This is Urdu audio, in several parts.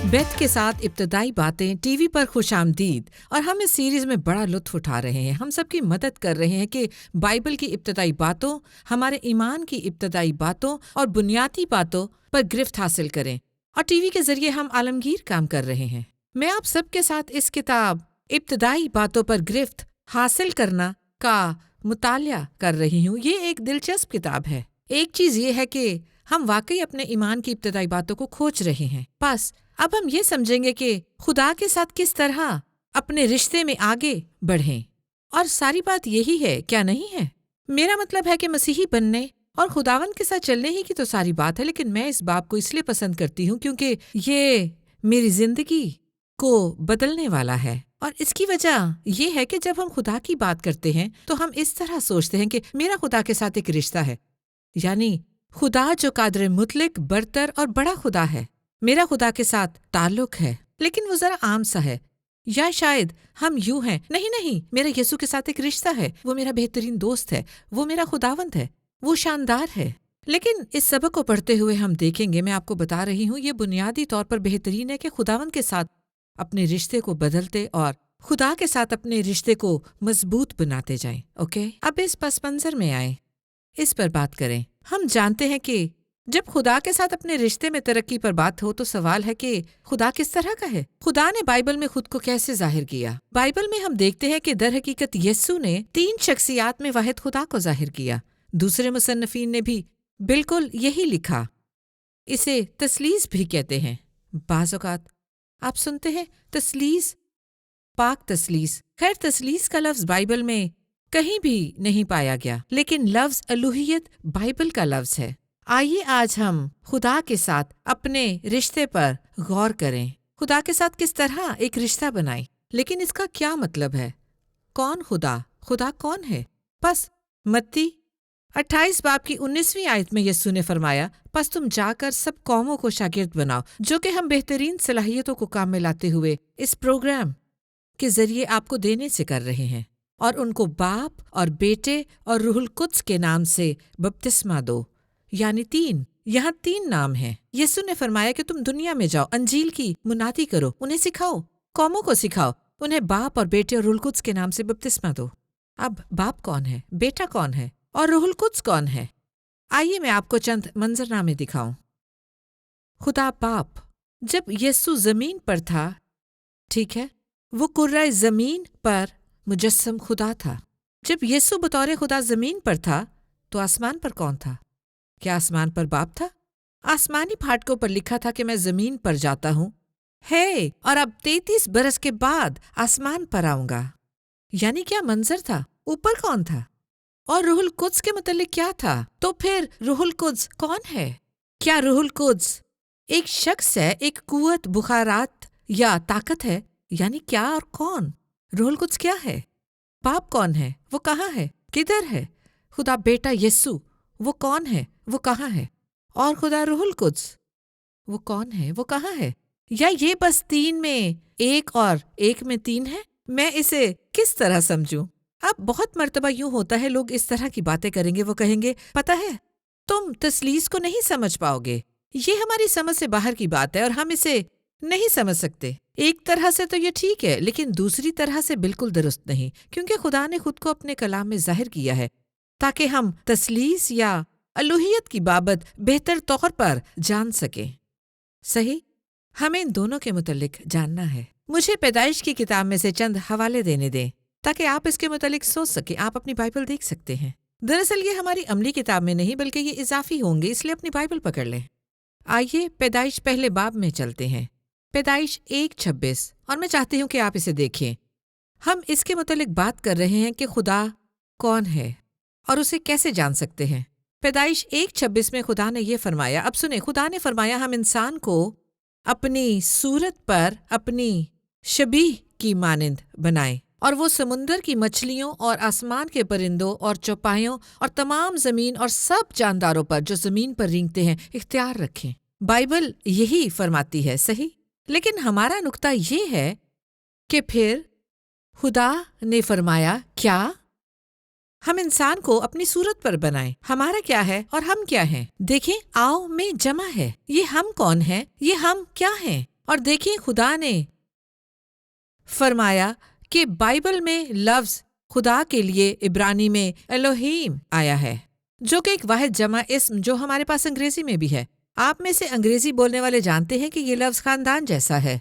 بیتھ کے ساتھ ابتدائی باتیں ٹی وی پر خوش آمدید، اور ہم اس سیریز میں بڑا لطف اٹھا رہے ہیں۔ ہم سب کی مدد کر رہے ہیں کہ بائبل کی ابتدائی باتوں، ہمارے ایمان کی ابتدائی باتوں اور بنیادی باتوں پر گرفت حاصل کریں، اور ٹی وی کے ذریعے ہم عالمگیر کام کر رہے ہیں۔ میں آپ سب کے ساتھ اس کتاب ابتدائی باتوں پر گرفت حاصل کرنا کا مطالعہ کر رہی ہوں۔ یہ ایک دلچسپ کتاب ہے۔ ایک چیز یہ ہے کہ ہم واقعی اپنے ایمان کی ابتدائی باتوں کو کھوج رہے ہیں۔ بس اب ہم یہ سمجھیں گے کہ خدا کے ساتھ کس طرح اپنے رشتے میں آگے بڑھیں، اور ساری بات یہی ہے، کیا نہیں ہے؟ میرا مطلب ہے کہ مسیحی بننے اور خداوند کے ساتھ چلنے ہی کی تو ساری بات ہے، لیکن میں اس باب کو اس لیے پسند کرتی ہوں کیونکہ یہ میری زندگی کو بدلنے والا ہے۔ اور اس کی وجہ یہ ہے کہ جب ہم خدا کی بات کرتے ہیں تو ہم اس طرح سوچتے ہیں کہ میرا خدا کے ساتھ ایک رشتہ ہے، یعنی خدا جو قادر مطلق، برتر اور بڑا خدا ہے، میرا خدا کے ساتھ تعلق ہے، لیکن وہ ذرا عام سا ہے۔ یا شاید ہم یوں ہیں، نہیں، میرا یسوع کے ساتھ ایک رشتہ ہے، وہ میرا بہترین دوست ہے، وہ میرا خداوند ہے، وہ شاندار ہے۔ لیکن اس سبق کو پڑھتے ہوئے ہم دیکھیں گے، میں آپ کو بتا رہی ہوں، یہ بنیادی طور پر بہترین ہے کہ خداوند کے ساتھ اپنے رشتے کو بدلتے اور خدا کے ساتھ اپنے رشتے کو مضبوط بناتے جائیں۔ اوکے، اب اس پس منظر میں آئیں، اس پر بات کریں۔ ہم جانتے ہیں کہ جب خدا کے ساتھ اپنے رشتے میں ترقی پر بات ہو تو سوال ہے کہ خدا کس طرح کا ہے؟ خدا نے بائبل میں خود کو کیسے ظاہر کیا؟ بائبل میں ہم دیکھتے ہیں کہ در حقیقت یسوع نے 3 شخصیات میں واحد خدا کو ظاہر کیا۔ دوسرے مصنفین نے بھی بالکل یہی لکھا۔ اسے تثلیث بھی کہتے ہیں۔ بعض اوقات آپ سنتے ہیں تثلیث، پاک تثلیث۔ خیر، تثلیث کا لفظ بائبل میں کہیں بھی نہیں پایا گیا، لیکن لفظ الوہیت بائبل کا لفظ ہے۔ آئیے آج ہم خدا کے ساتھ اپنے رشتے پر غور کریں، خدا کے ساتھ کس طرح ایک رشتہ بنائیں۔ لیکن اس کا کیا مطلب ہے؟ کون خدا؟ خدا کون ہے؟ پس متی 28 باب کی 19ویں آیت میں یسوع نے فرمایا، پس تم جا کر سب قوموں کو شاگرد بناؤ، جو کہ ہم بہترین صلاحیتوں کو کام میں لاتے ہوئے اس پروگرام کے ذریعے آپ کو دینے سے کر رہے ہیں، اور ان کو باپ اور بیٹے اور روح القدس کے نام سے بپتسمہ دو۔ یعنی 3، یہاں 3 نام ہیں۔ یسوع نے فرمایا کہ تم دنیا میں جاؤ، انجیل کی منادی کرو، انہیں سکھاؤ، قوموں کو سکھاؤ، انہیں باپ اور بیٹے اور روح القدس کے نام سے بپتسمہ دو۔ اب باپ کون ہے؟ بیٹا کون ہے؟ اور روح القدس کون ہے؟ آئیے میں آپ کو چند منظرنامے دکھاؤں۔ خدا باپ جب یسوع زمین پر تھا، ٹھیک ہے، وہ کرۂ زمین پر مجسم خدا تھا۔ جب یسوع بطور خدا زمین پر تھا تو آسمان پر کون تھا؟ کیا آسمان پر باپ تھا؟ آسمانی پھاٹکوں پر لکھا تھا کہ میں زمین پر جاتا ہوں ہے، اور اب 33 برس کے بعد آسمان پر آؤں گا۔ یعنی کیا منظر تھا؟ اوپر کون تھا؟ اور روح القدس کے متعلق کیا تھا؟ تو پھر روح القدس کون ہے؟ کیا روح القدس ایک شخص ہے، ایک قوت، بخارات یا طاقت ہے؟ یعنی کیا اور کون؟ روح القدس کیا ہے؟ باپ کون ہے؟ وہ کہاں ہے؟ کدھر ہے؟ خدا بیٹا یسوع، وہ کون ہے؟ وہ کہاں ہے؟ اور خدا روح القدس، وہ کون ہے؟ وہ کہاں ہے؟ یا یہ بس 3 میں 1 اور 1 میں 3 ہے؟ میں اسے کس طرح سمجھوں؟ اب بہت مرتبہ یوں ہوتا ہے، لوگ اس طرح کی باتیں کریں گے، وہ کہیں گے، پتہ ہے تم تثلیث کو نہیں سمجھ پاؤ گے، یہ ہماری سمجھ سے باہر کی بات ہے اور ہم اسے نہیں سمجھ سکتے۔ ایک طرح سے تو یہ ٹھیک ہے، لیکن دوسری طرح سے بالکل درست نہیں، کیونکہ خدا نے خود کو اپنے کلام میں ظاہر کیا ہے تاکہ ہم تثلیث یا الوہیت کی بابت بہتر طور پر جان سکیں۔ صحیح، ہمیں ان دونوں کے متعلق جاننا ہے۔ مجھے پیدائش کی کتاب میں سے چند حوالے دینے دیں تاکہ آپ اس کے متعلق سوچ سکیں۔ آپ اپنی بائبل دیکھ سکتے ہیں۔ دراصل یہ ہماری عملی کتاب میں نہیں بلکہ یہ اضافی ہوں گے، اس لیے اپنی بائبل پکڑ لیں۔ آئیے پیدائش پہلے باب میں چلتے ہیں، پیدائش 1:26، اور میں چاہتی ہوں کہ آپ اسے دیکھیں۔ ہم اس کے متعلق بات کر رہے ہیں کہ خدا کون ہے اور اسے کیسے جان سکتے ہیں۔ پیدائش 1:26 میں خدا نے یہ فرمایا، اب سنیں، خدا نے فرمایا، ہم انسان کو اپنی صورت پر اپنی شبیہ کی مانند بنائیں، اور وہ سمندر کی مچھلیوں اور آسمان کے پرندوں اور چوپایوں اور تمام زمین اور سب جانداروں پر جو زمین پر رینگتے ہیں اختیار رکھیں۔ بائبل یہی فرماتی ہے، صحیح؟ لیکن ہمارا نقطہ یہ ہے کہ پھر خدا نے فرمایا کیا ہم انسان کو اپنی صورت پر بنائیں۔ ہمارا کیا ہے اور ہم کیا ہیں؟ دیکھیں، آؤ میں جمع ہے۔ یہ ہم کون ہیں؟ یہ ہم کیا ہیں؟ اور دیکھیں خدا نے فرمایا کہ بائبل میں لفظ خدا کے لیے عبرانی میں الوہیم آیا ہے، جو کہ ایک واحد جمع اسم جو ہمارے پاس انگریزی میں بھی ہے۔ آپ میں سے انگریزی بولنے والے جانتے ہیں کہ یہ لفظ خاندان جیسا ہے،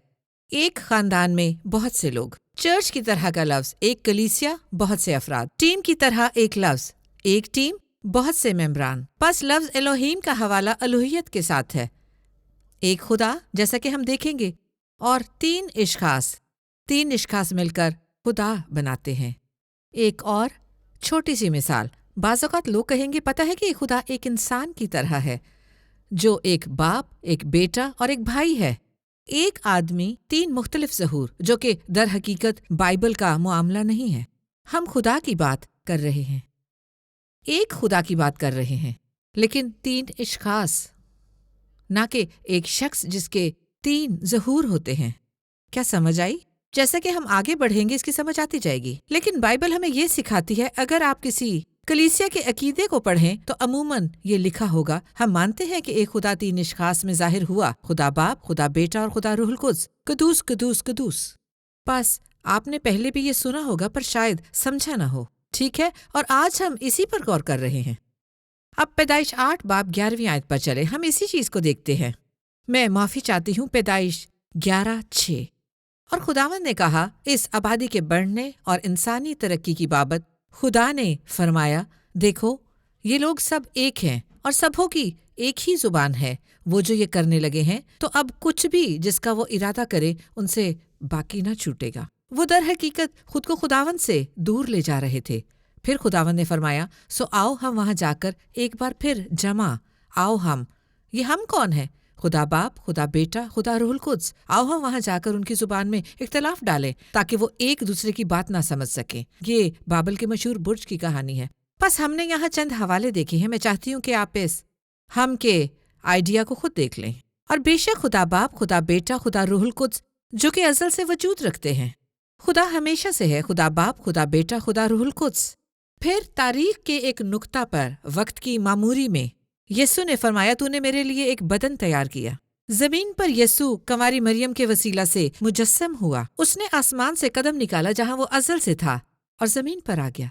ایک خاندان میں بہت سے لوگ، چرچ کی طرح کا لفظ ایک کلیسیا، بہت سے افراد، ٹیم کی طرح ایک لفظ ایک ٹیم، بہت سے ممبران۔ پس لفظ الوہیم کا حوالہ الوہیت کے ساتھ ہے، ایک خدا جیسا کہ ہم دیکھیں گے، اور تین اشخاص مل کر خدا بناتے ہیں۔ ایک اور چھوٹی سی مثال، بعض اوقات لوگ کہیں گے پتہ ہے کہ خدا ایک انسان کی طرح ہے، جو ایک باپ، ایک بیٹا اور ایک بھائی ہے۔ ایک آدمی، تین مختلف ظہور، جو کہ در حقیقت بائبل کا معاملہ نہیں ہے۔ ہم خدا کی بات کر رہے ہیں، ایک خدا کی بات کر رہے ہیں، لیکن تین اشخاص، نہ کہ ایک شخص جس کے تین ظہور ہوتے ہیں۔ کیا سمجھ آئی؟ جیسا کہ ہم آگے بڑھیں گے اس کی سمجھ آتی جائے گی، لیکن بائبل ہمیں یہ سکھاتی ہے، اگر آپ کسی کلیسیا کے عقیدے کو پڑھیں تو عموماً یہ لکھا ہوگا، ہم مانتے ہیں کہ ایک خدا تین اشخاص میں ظاہر ہوا، خدا باپ، خدا بیٹا اور خدا روح القدس، قدوس قدوس قدوس۔ بس آپ نے پہلے بھی یہ سنا ہوگا پر شاید سمجھا نہ ہو، ٹھیک ہے؟ اور آج ہم اسی پر غور کر رہے ہیں۔ اب پیدائش 8 باب 11ویں آیت پر چلے، ہم اسی چیز کو دیکھتے ہیں۔ میں معافی چاہتی ہوں، پیدائش 11:6۔ اور خداوند نے کہا، اس آبادی کے بڑھنے اور انسانی ترقی کی بابت خدا نے فرمایا، دیکھو یہ لوگ سب ایک ہیں اور سبوں کی ایک ہی زبان ہے، وہ جو یہ کرنے لگے ہیں تو اب کچھ بھی جس کا وہ ارادہ کرے ان سے باقی نہ چھوٹے گا۔ وہ در حقیقت خود کو خداوند سے دور لے جا رہے تھے۔ پھر خداوند نے فرمایا، سو آؤ ہم وہاں جا کر ایک بار پھر جمع، آؤ ہم، یہ ہم کون ہیں؟ خدا باپ، خدا بیٹا، خدا روح القدس۔ آؤ ہم وہاں جا کر ان کی زبان میں اختلاف ڈالیں تاکہ وہ ایک دوسرے کی بات نہ سمجھ سکیں۔ یہ بابل کے مشہور برج کی کہانی ہے۔ بس ہم نے یہاں چند حوالے دیکھے ہیں، میں چاہتی ہوں کہ آپ اس ہم کے آئیڈیا کو خود دیکھ لیں۔ اور بے شک خدا باپ، خدا بیٹا، خدا روح القدس جو کہ ازل سے وجود رکھتے ہیں، خدا ہمیشہ سے ہے، خدا باپ، خدا بیٹا، خدا روح القدس۔ پھر تاریخ کے ایک نقطہ پر وقت کی معموری میں یسوع نے فرمایا، تو نے میرے لیے ایک بدن تیار کیا۔ زمین پر یسوع کنواری مریم کے وسیلہ سے مجسم ہوا۔ اس نے آسمان سے قدم نکالا جہاں وہ ازل سے تھا اور زمین پر آ گیا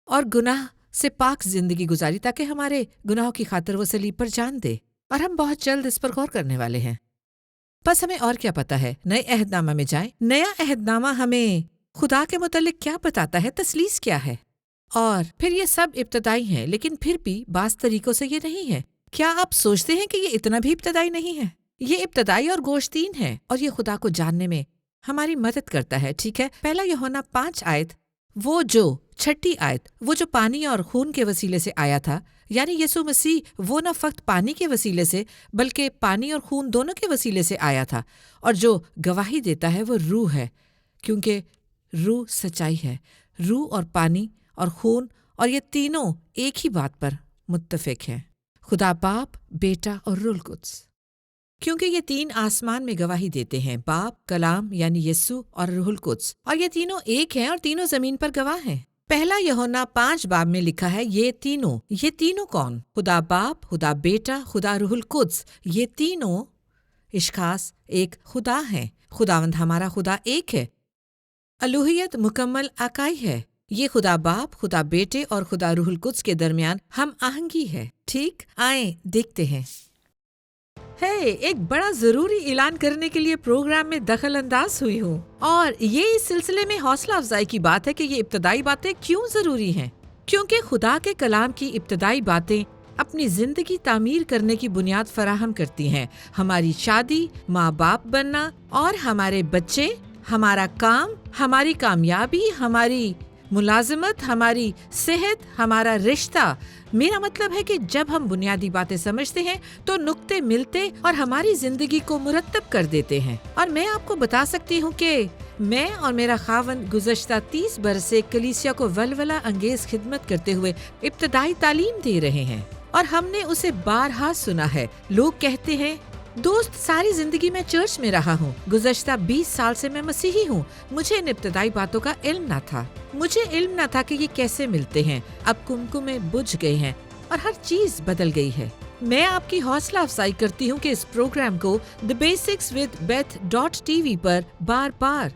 اور گناہ سے پاک زندگی گزاری تاکہ ہمارے گناہوں کی خاطر وہ صلیب پر جان دے، اور ہم بہت جلد اس پر غور کرنے والے ہیں۔ بس ہمیں اور کیا پتہ ہے؟ نئے عہد نامہ میں جائیں۔ نیا عہد نامہ ہمیں خدا کے متعلق کیا بتاتا ہے، تثلیث کیا ہے؟ اور پھر یہ سب ابتدائی ہیں، لیکن پھر بھی بعض طریقوں سے یہ نہیں ہے۔ کیا آپ سوچتے ہیں کہ یہ اتنا بھی ابتدائی نہیں ہے؟ یہ ابتدائی اور گوشتین ہے، اور یہ خدا کو جاننے میں ہماری مدد کرتا ہے، ٹھیک ہے؟ پہلا یوحنا 5 آیت، وہ جو 6 آیت، وہ جو پانی اور خون کے وسیلے سے آیا تھا، یعنی یسوع مسیح وہ نہ فقط پانی کے وسیلے سے بلکہ پانی اور خون دونوں کے وسیلے سے آیا تھا، اور جو گواہی دیتا ہے وہ روح ہے، کیونکہ روح سچائی ہے۔ روح اور پانی اور خون اور یہ تینوں ایک ہی بات پر متفق ہیں، خدا باپ، بیٹا اور روح القدس، کیونکہ یہ تین آسمان میں گواہی دیتے ہیں، باپ، کلام یعنی یسوع اور روح القدس، اور یہ تینوں ایک ہیں اور تینوں زمین پر گواہ ہیں۔ پہلا یوحنا 5 باب میں لکھا ہے، یہ تینوں کون؟ خدا باپ، خدا بیٹا، خدا روح القدس، یہ تینوں اشخاص ایک خدا ہیں۔ خداوند ہمارا خدا ایک ہے، الوہیت مکمل اکائی ہے۔ یہ خدا باپ، خدا بیٹے اور خدا روح القدس کے درمیان ہم آہنگی ہے۔ ٹھیک، آئیں دیکھتے ہیں۔ ایک بڑا ضروری اعلان کرنے کے لیے پروگرام میں دخل انداز ہوئی ہوں، اور یہ اس سلسلے میں حوصلہ افزائی کی بات ہے کہ یہ ابتدائی باتیں کیوں ضروری ہیں، کیونکہ خدا کے کلام کی ابتدائی باتیں اپنی زندگی تعمیر کرنے کی بنیاد فراہم کرتی ہیں۔ ہماری شادی، ماں باپ بننا اور ہمارے بچے، ہمارا کام، ہماری کامیابی، ہماری ملازمت، ہماری صحت، ہمارا رشتہ۔ میرا مطلب ہے کہ جب ہم بنیادی باتیں سمجھتے ہیں تو نقطے ملتے اور ہماری زندگی کو مرتب کر دیتے ہیں۔ اور میں آپ کو بتا سکتی ہوں کہ میں اور میرا خاوند گزشتہ 30 برس سے کلیسیا کو ولولہ انگیز خدمت کرتے ہوئے ابتدائی تعلیم دے رہے ہیں، اور ہم نے اسے بارہا سنا ہے۔ لوگ کہتے ہیں، دوست، ساری زندگی میں چرچ میں رہا ہوں، گزشتہ 20 سال سے میں مسیحی ہوں، مجھے ان ابتدائی باتوں کا علم نہ تھا، مجھے علم نہ تھا کہ یہ کیسے ملتے ہیں۔ اب کمکمیں بجھ گئے ہیں اور ہر چیز بدل گئی ہے۔ میں آپ کی حوصلہ افزائی کرتی ہوں کہ اس پروگرام کو thebasicswithbeth.tv پر بار بار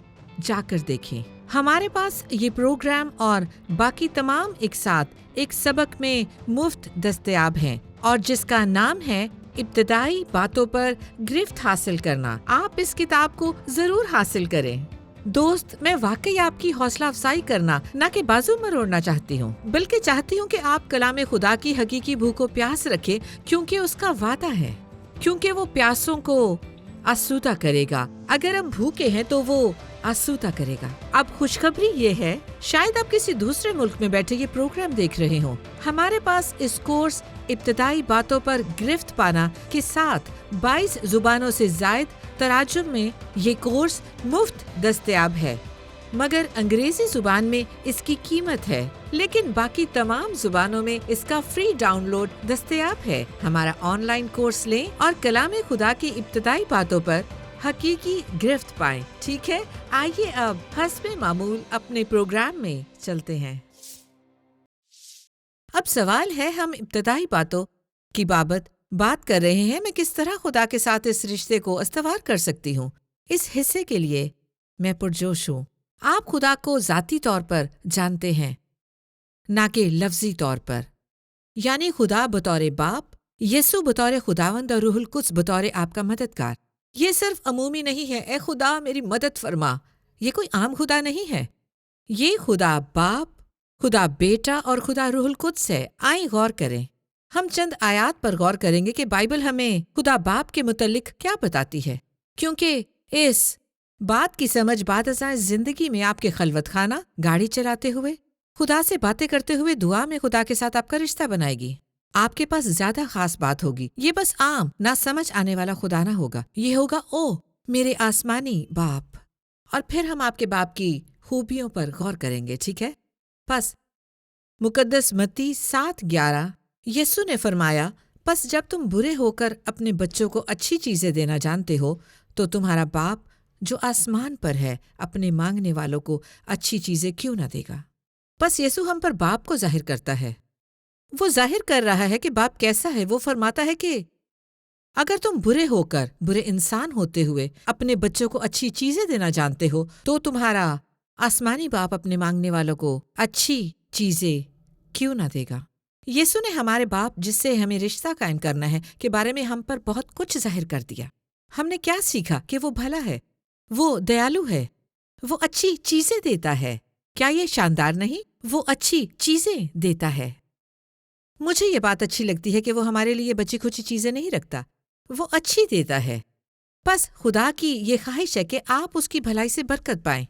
جا کر دیکھیں۔ ہمارے پاس یہ پروگرام اور باقی تمام ایک ساتھ ایک سبق میں مفت دستیاب ہیں، اور جس کا نام ہے ابتدائی باتوں پر گرفت حاصل کرنا۔ آپ اس کتاب کو ضرور حاصل کریں۔ دوست، میں واقعی آپ کی حوصلہ افزائی کرنا نہ کہ بازو مروڑنا چاہتی ہوں، بلکہ چاہتی ہوں کہ آپ کلام خدا کی حقیقی بھوک و پیاس رکھیں، کیونکہ اس کا وعدہ ہے، کیونکہ وہ پیاسوں کو آسودہ کرے گا۔ اگر ہم بھوکے ہیں تو وہ آسودہ کرے گا۔ اب خوشخبری یہ ہے، شاید آپ کسی دوسرے ملک میں بیٹھے یہ پروگرام دیکھ رہے ہوں، ہمارے پاس اس کورس ابتدائی باتوں پر گرفت پانا کے ساتھ 22 زبانوں سے زائد تراجم میں یہ کورس مفت دستیاب ہے، مگر انگریزی زبان میں اس کی قیمت ہے، لیکن باقی تمام زبانوں میں اس کا فری ڈاؤن لوڈ دستیاب ہے۔ ہمارا آن لائن کورس لیں اور کلام خدا کی ابتدائی باتوں پر حقیقی گرفت پائیں۔ ٹھیک ہے، آئیے اب حسب معمول اپنے پروگرام میں چلتے ہیں۔ اب سوال ہے، ہم ابتدائی باتوں کی بات کر رہے ہیں، میں کس طرح خدا کے ساتھ اس رشتے کو استوار کر سکتی ہوں؟ اس حصے کے لیے میں پرجوش ہوں۔ آپ خدا کو ذاتی طور پر جانتے ہیں، نہ کہ لفظی طور پر، یعنی خدا بطور باپ، یسوع بطور خداوند اور روح القدس بطور آپ کا مددگار۔ یہ صرف عمومی نہیں ہے، اے خدا میری مدد فرما، یہ کوئی عام خدا نہیں ہے۔ یہ خدا باپ، خدا بیٹا اور خدا روح القدس ہے۔ آئیں غور کریں۔ ہم چند آیات پر غور کریں گے کہ بائبل ہمیں خدا باپ کے متعلق کیا بتاتی ہے، کیونکہ اس بات کی سمجھ بعد ازاں زندگی میں آپ کے خلوت خانہ، گاڑی چلاتے ہوئے، خدا سے باتیں کرتے ہوئے، دعا میں خدا کے ساتھ آپ کا رشتہ بنائے گی۔ آپ کے پاس زیادہ خاص بات ہوگی، یہ بس عام نہ سمجھ آنے والا خدا نہ ہوگا، یہ ہوگا او میرے آسمانی باپ۔ اور پھر ہم آپ کے باپ کی خوبیوں پر غور کریں گے، ٹھیک ہے؟ پس مقدس متی 7:11 یسوع نے فرمایا، پس جب تم برے ہو کر اپنے بچوں کو اچھی چیزیں دینا جانتے ہو، تو تمہارا باپ جو آسمان پر ہے اپنے مانگنے والوں کو اچھی چیزیں کیوں نہ دے گا؟ پس یسوع ہم پر باپ کو ظاہر کرتا ہے۔ وہ ظاہر کر رہا ہے کہ باپ کیسا ہے۔ وہ فرماتا ہے کہ اگر تم برے ہو کر، برے انسان ہوتے ہوئے اپنے بچوں کو اچھی چیزیں دینا جانتے ہو، تو تمہارا آسمانی باپ اپنے مانگنے والوں کو اچھی چیزیں کیوں نہ دے گا؟ یسوع نے ہمارے باپ جس سے ہمیں رشتہ قائم کرنا ہے کے بارے میں ہم پر بہت کچھ ظاہر کر دیا۔ ہم نے کیا سیکھا؟ کہ وہ بھلا ہے، وہ دیالو ہے، وہ اچھی چیزیں دیتا ہے۔ کیا یہ شاندار نہیں؟ وہ اچھی چیزیں دیتا ہے۔ مجھے یہ بات اچھی لگتی ہے کہ وہ ہمارے لیے بچی کھچی چیزیں نہیں رکھتا، وہ اچھی دیتا ہے۔ بس خدا کی یہ خواہش ہے کہ آپ اس کی بھلائی سے برکت پائیں۔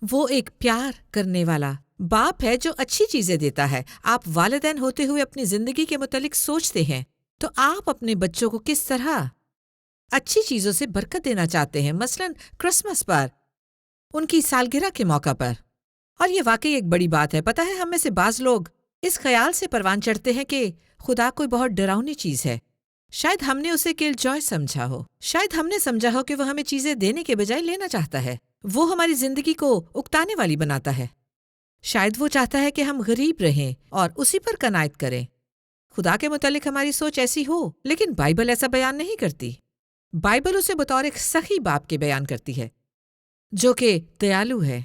وہ ایک پیار کرنے والا باپ ہے جو اچھی چیزیں دیتا ہے۔ آپ والدین ہوتے ہوئے اپنی زندگی کے متعلق سوچتے ہیں تو آپ اپنے بچوں کو کس طرح اچھی چیزوں سے برکت دینا چاہتے ہیں، مثلاً کرسمس پر، ان کی سالگرہ کے موقع پر۔ اور یہ واقعی ایک بڑی بات ہے۔ پتہ ہے، ہم میں سے بعض لوگ اس خیال سے پروان چڑھتے ہیں کہ خدا کوئی بہت ڈراؤنی چیز ہے۔ شاید ہم نے اسے کل جوائے سمجھا ہو، شاید ہم نے سمجھا ہو کہ وہ ہمیں چیزیں دینے کے بجائے لینا چاہتا ہے۔ وہ ہماری زندگی کو اکتانے والی بناتا ہے۔ شاید وہ چاہتا ہے کہ ہم غریب رہیں اور اسی پر قناعت کریں۔ خدا کے متعلق ہماری سوچ ایسی ہو، لیکن بائبل ایسا بیان نہیں کرتی۔ بائبل اسے بطور ایک سخی باپ کے بیان کرتی ہے جو کہ دیالو ہے۔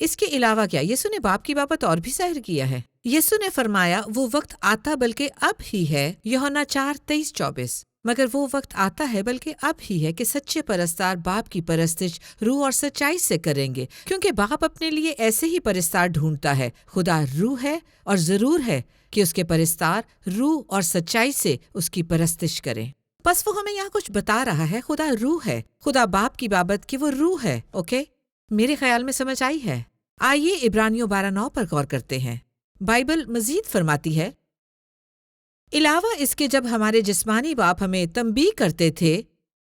اس کے علاوہ کیا یسوع نے باپ کی بابت اور بھی ظاہر کیا ہے۔ یسوع نے فرمایا، وہ وقت آتا بلکہ اب ہی ہے، یوحنا 4:23-24، مگر وہ وقت آتا ہے بلکہ اب ہی ہے کہ سچے پرستار باپ کی پرستش روح اور سچائی سے کریں گے، کیونکہ باپ اپنے لیے ایسے ہی پرستار ڈھونڈتا ہے۔ خدا روح ہے اور ضرور ہے کہ اس کے پرستار روح اور سچائی سے اس کی پرستش کریں۔ بس وہ ہمیں یہاں کچھ بتا رہا ہے۔ خدا روح ہے، خدا باپ کی بابت کہ وہ روح ہے۔ اوکے، میرے خیال میں سمجھ آئی ہے۔ آئیے عبرانیوں 12:9 پر غور کرتے ہیں۔ بائبل مزید فرماتی ہے، علاوہ اس کے جب ہمارے جسمانی باپ ہمیں تنبیہ کرتے تھے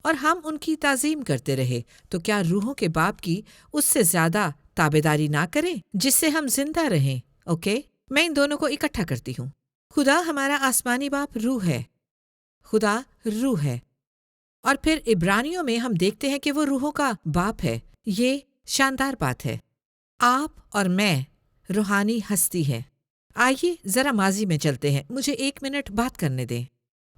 اور ہم ان کی تعظیم کرتے رہے، تو کیا روحوں کے باپ کی اس سے زیادہ تابعداری نہ کریں جس سے ہم زندہ رہیں؟ اوکے، میں ان دونوں کو اکٹھا کرتی ہوں۔ خدا ہمارا آسمانی باپ روح ہے، خدا روح ہے، اور پھر عبرانیوں میں ہم دیکھتے ہیں کہ وہ روحوں کا باپ ہے۔ یہ شاندار بات ہے۔ آپ اور میں روحانی ہستی ہے۔ آئیے ذرا ماضی میں چلتے ہیں، مجھے 1 منٹ بات کرنے دیں۔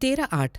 13:8।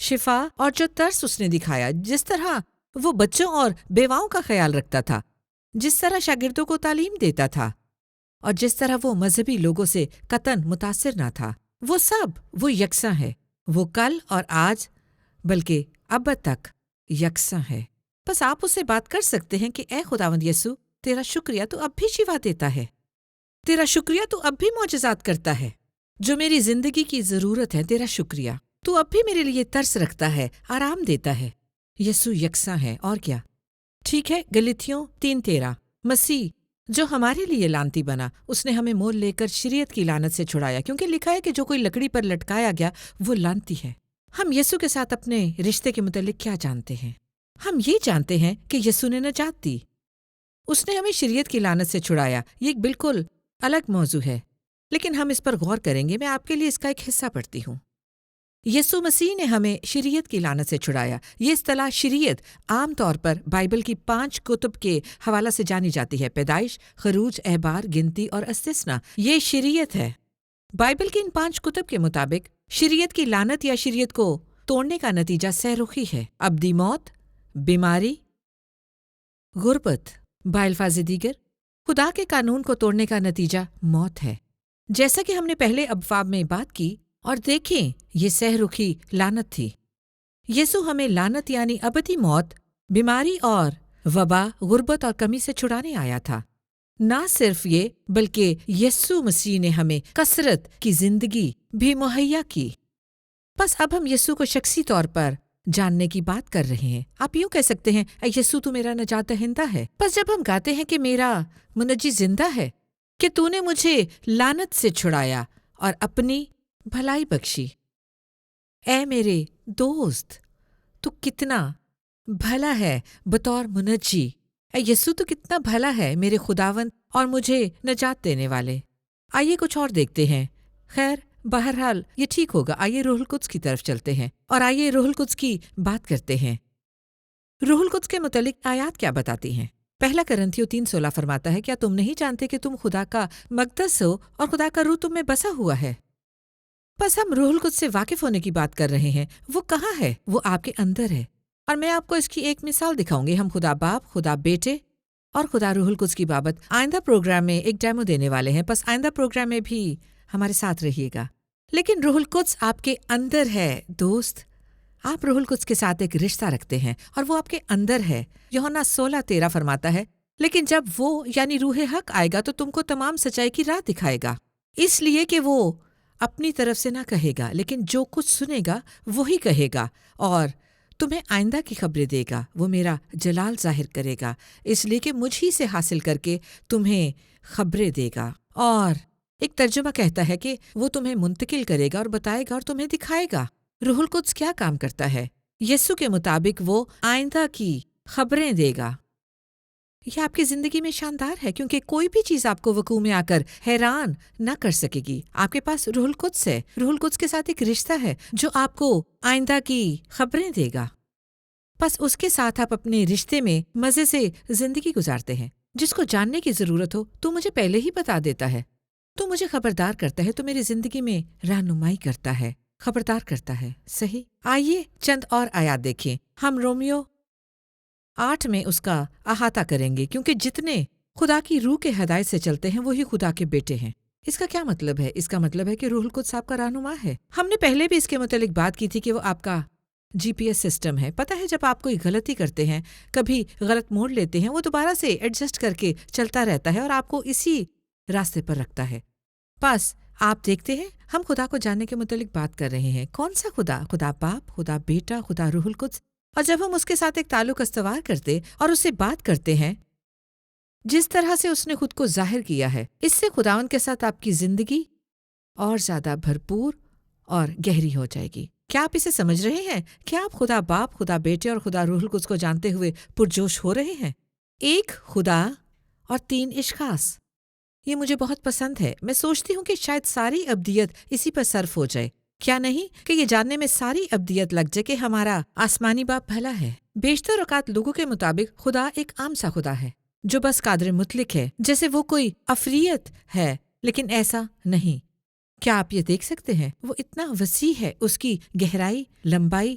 شفا اور جو ترس اس نے دکھایا، جس طرح وہ بچوں اور بیواؤں کا خیال رکھتا تھا، جس طرح شاگردوں کو تعلیم دیتا تھا، اور جس طرح وہ مذہبی لوگوں سے قطعاً متاثر نہ تھا، وہ یکساں ہے۔ وہ کل اور آج بلکہ ابد تک یکساں ہے۔ بس آپ اس سے بات کر سکتے ہیں کہ اے خداوند یسوع، تیرا شکریہ، تو اب بھی شفا دیتا ہے، تیرا شکریہ، تو اب بھی معجزات کرتا ہے، جو میری زندگی کی ضرورت ہے، تیرا شکریہ، تو اب بھی میرے لیے ترس رکھتا ہے، آرام دیتا ہے۔ یسوع یکساں ہے، اور کیا؟ ٹھیک ہے، گلتیوں 3:13، مسیح جو ہمارے لیے لعنتی بنا، اس نے ہمیں مول لے کر شریعت کی لعنت سے چھڑایا، کیونکہ لکھا ہے کہ جو کوئی لکڑی پر لٹکایا گیا وہ لعنتی ہے۔ ہم یسوع کے ساتھ اپنے رشتے کے متعلق کیا جانتے ہیں؟ ہم یہ جانتے ہیں کہ یسوع نے نجات دی، اس نے ہمیں شریعت کی لعنت سے چھڑایا۔ یہ ایک بالکل الگ موضوع ہے، لیکن ہم اس پر غور کریں گے۔ میں آپ کے لیے اس کا ایک حصہ پڑھتی ہوں۔ یسوع مسیح نے ہمیں شریعت کی لعنت سے چھڑایا۔ یہ اصطلاح شریعت عام طور پر بائبل کی 5 کتب کے حوالہ سے جانی جاتی ہے: پیدائش، خروج، احبار، گنتی اور استثنا۔ یہ شریعت ہے۔ بائبل کی ان 5 کتب کے مطابق شریعت کی لعنت یا شریعت کو توڑنے کا نتیجہ سہ رخی ہے، ابدی موت، بیماری، غربت۔ بالفاظ دیگر، خدا کے قانون کو توڑنے کا نتیجہ موت ہے، جیسا کہ ہم نے پہلے ابواب میں بات کی، اور دیکھیں یہ سہ رخی لعنت تھی۔ یسوع ہمیں لعنت یعنی ابدی موت، بیماری اور وبا، غربت اور کمی سے چھڑانے آیا تھا۔ نہ صرف یہ، بلکہ یسوع مسیح نے ہمیں کثرت کی زندگی بھی مہیا کی۔ بس اب ہم یسوع کو شخصی طور پر جاننے کی بات کر رہے ہیں۔ آپ یوں کہہ سکتے ہیں، اے یسوع، تو میرا نجات دہندہ ہے۔ بس جب ہم گاتے ہیں کہ میرا منجی زندہ ہے، کہ تو نے مجھے لعنت سے چھڑایا اور اپنی بھلائی بخشی، اے میرے دوست، تو کتنا بھلا ہے بطور منجی۔ اے یسوع، تو کتنا بھلا ہے میرے خداوند اور مجھے نجات دینے والے۔ آئیے کچھ اور دیکھتے ہیں۔ خیر، بہرحال یہ ٹھیک ہوگا۔ آئیے روح القدس کی طرف چلتے ہیں، اور آئیے روح القدس کی بات کرتے ہیں۔ روح القدس کے متعلق آیات کیا بتاتی ہیں؟ پہلا کرنتھیوں 3:16 فرماتا ہے، کیا تم نہیں جانتے کہ تم خدا کا مقدس ہو اور خدا کا روح تم میں بسا ہوا ہے؟ بس ہم روح القدس سے واقف ہونے کی بات کر رہے ہیں۔ وہ کہاں ہے؟ وہ آپ کے اندر ہے، اور میں آپ کو اس کی ایک مثال دکھاؤں گی۔ ہم خدا باپ، خدا بیٹے اور خدا روح القدس کی بابت آئندہ پروگرام میں ایک ڈیمو دینے والے ہیں، بس آئندہ پروگرام میں بھی ہمارے ساتھ رہیے گا۔ لیکن روح القدس آپ کے اندر ہے دوست۔ آپ روح القدس کے ساتھ ایک رشتہ رکھتے ہیں، اور وہ آپ کے اندر ہے۔ یوحنا 16:13 فرماتا ہے، لیکن جب وہ یعنی روح حق آئے گا تو تم کو تمام سچائی کی راہ دکھائے گا، اس لیے کہ وہ اپنی طرف سے نہ کہے گا، لیکن جو کچھ سنے گا وہی کہے گا، اور تمہیں آئندہ کی خبریں دے گا۔ وہ میرا جلال ظاہر کرے گا، اس لیے کہ مجھ ہی سے حاصل کر کے تمہیں خبریں دے گا۔ اور ایک ترجمہ کہتا ہے کہ وہ تمہیں منتقل کرے گا اور بتائے گا اور تمہیں دکھائے گا۔ روح القدس کیا کام کرتا ہے؟ یسوع کے مطابق وہ آئندہ کی خبریں دے گا۔ یہ آپ کی زندگی میں شاندار ہے، کیونکہ کوئی بھی چیز آپ کو وقوع میں آ کر حیران نہ کر سکے گی۔ آپ کے پاس روح القدس ہے۔ روح القدس کے ساتھ ایک رشتہ ہے جو آپ کو آئندہ کی خبریں دے گا۔ بس اس کے ساتھ آپ اپنے رشتے میں مزے سے زندگی گزارتے ہیں۔ جس کو جاننے کی ضرورت ہو تو مجھے پہلے ہی بتا دیتا ہے، تو مجھے خبردار کرتا ہے، تو میری زندگی میں رہنمائی کرتا ہے، خبردار کرتا ہے۔ صحیح؟ آئیے چند اور آیات دیکھیں۔ ہم رومیو 8 میں اس کا احاطہ کریں گے، کیونکہ جتنے خدا کی روح کے ہدایت سے چلتے ہیں وہی خدا کے بیٹے ہیں۔ اس کا کیا مطلب ہے؟ اس کا مطلب ہے کہ روح القدس آپ کا رہنما ہے۔ ہم نے پہلے بھی اس کے متعلق بات کی تھی کہ وہ آپ کا GPS سسٹم ہے۔ پتہ ہے، جب آپ کوئی غلطی کرتے ہیں، کبھی غلط موڑ لیتے ہیں، وہ دوبارہ سے ایڈجسٹ کر کے چلتا رہتا ہے اور آپ کو اسی راستے پر رکھتا ہے۔ بس آپ دیکھتے ہیں، ہم خدا کو جاننے کے متعلق بات کر رہے ہیں۔ کون سا خدا؟ خدا باپ، خدا بیٹا، خدا روح القدس۔ اور جب ہم اس کے ساتھ ایک تعلق استوار کرتے اور اس سے بات کرتے ہیں جس طرح سے اس نے خود کو ظاہر کیا ہے، اس سے خداوند کے ساتھ آپ کی زندگی اور زیادہ بھرپور اور گہری ہو جائے گی۔ کیا آپ اسے سمجھ رہے ہیں؟ کیا آپ خدا باپ، خدا بیٹے اور خدا روح القدس کو جانتے ہوئے پرجوش ہو رہے ہیں؟ ایک خدا اور 3 اشخاص۔ یہ مجھے بہت پسند ہے۔ میں سوچتی ہوں کہ شاید ساری ابدیت اسی پر صرف ہو جائے۔ کیا نہیں کہ یہ جاننے میں ساری ابدیت لگ جائے کہ ہمارا آسمانی باپ بھلا ہے۔ بیشتر اوقات لوگوں کے مطابق خدا ایک عام سا خدا ہے جو بس قادر مطلق ہے، جیسے وہ کوئی افریت ہے، لیکن ایسا نہیں۔ کیا آپ یہ دیکھ سکتے ہیں؟ وہ اتنا وسیع ہے، اس کی گہرائی، لمبائی